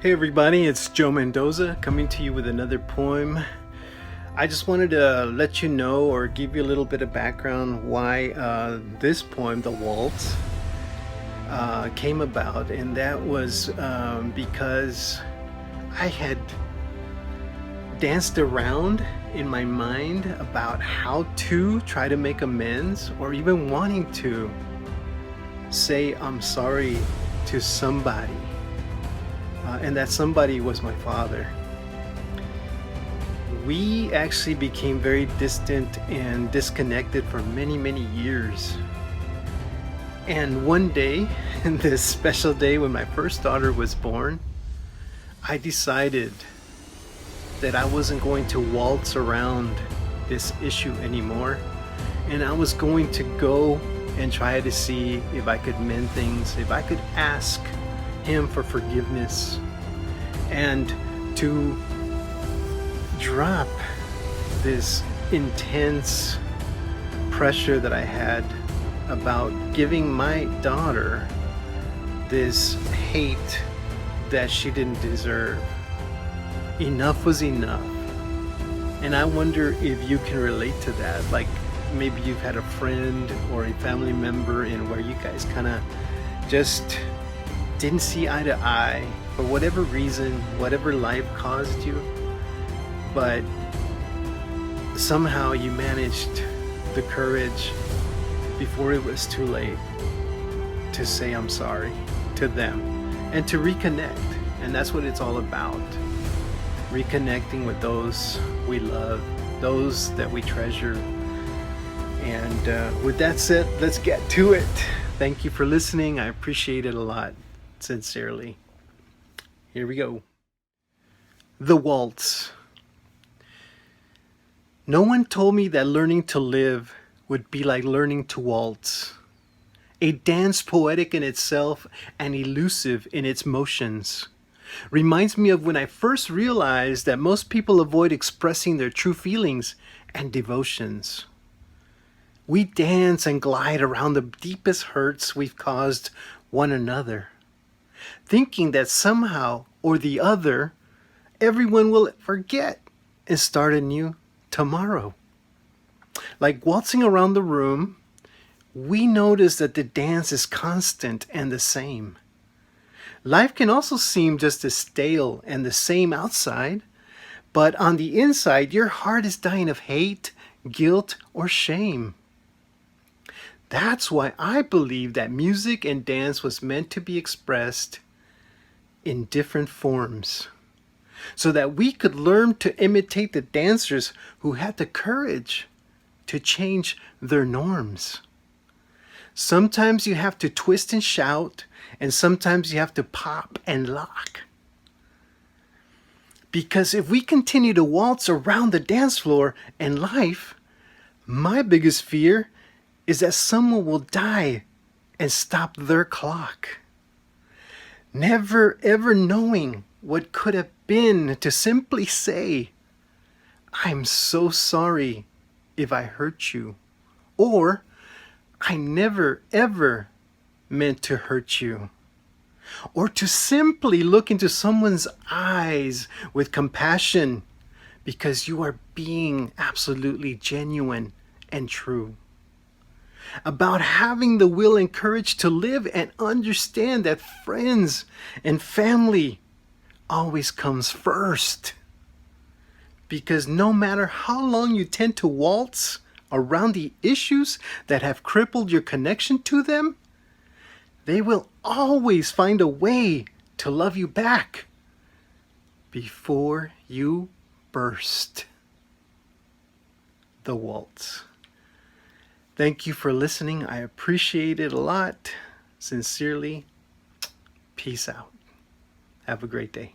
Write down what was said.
Hey everybody, it's Joe Mendoza coming to you with another poem. I just wanted to let you know or give you a little bit of background why this poem, The Waltz, came about, and that was because I had danced around in my mind about how to try to make amends or even wanting to say I'm sorry to somebody. And that somebody was my father. We actually became very distant and disconnected for many, many years. And one day, this special day when my first daughter was born, I decided that I wasn't going to waltz around this issue anymore. And I was going to go and try to see if I could mend things, if I could ask him for forgiveness, and to drop this intense pressure that I had about giving my daughter this hate that she didn't deserve. Enough was enough. And I wonder if you can relate to that. Like maybe you've had a friend or a family member in where you guys kind of just didn't see eye to eye for whatever reason, whatever life caused you, but somehow you managed the courage before it was too late to say I'm sorry to them and to reconnect. And that's what it's all about. Reconnecting with those we love, those that we treasure. And with that said, let's get to it. Thank you for listening. I appreciate it a lot. Sincerely. Here we go. The Waltz. No one told me that learning to live would be like learning to waltz. A dance poetic in itself and elusive in its motions. Reminds me of when I first realized that most people avoid expressing their true feelings and devotions. We dance and glide around the deepest hurts we've caused one another, thinking that somehow or the other, everyone will forget and start anew tomorrow. Like waltzing around the room, we notice that the dance is constant and the same. Life can also seem just as stale and the same outside, but on the inside, your heart is dying of hate, guilt, or shame. That's why I believe that music and dance was meant to be expressed in different forms, so that we could learn to imitate the dancers who had the courage to change their norms. Sometimes you have to twist and shout, and sometimes you have to pop and lock. Because if we continue to waltz around the dance floor and life, my biggest fear is that someone will die and stop their clock. Never ever knowing what could have been to simply say, I'm so sorry if I hurt you, or I never ever meant to hurt you, or to simply look into someone's eyes with compassion because you are being absolutely genuine and true. About having the will and courage to live and understand that friends and family always comes first. Because no matter how long you tend to waltz around the issues that have crippled your connection to them, they will always find a way to love you back before you burst. The Waltz. Thank you for listening. I appreciate it a lot. Sincerely, peace out. Have a great day.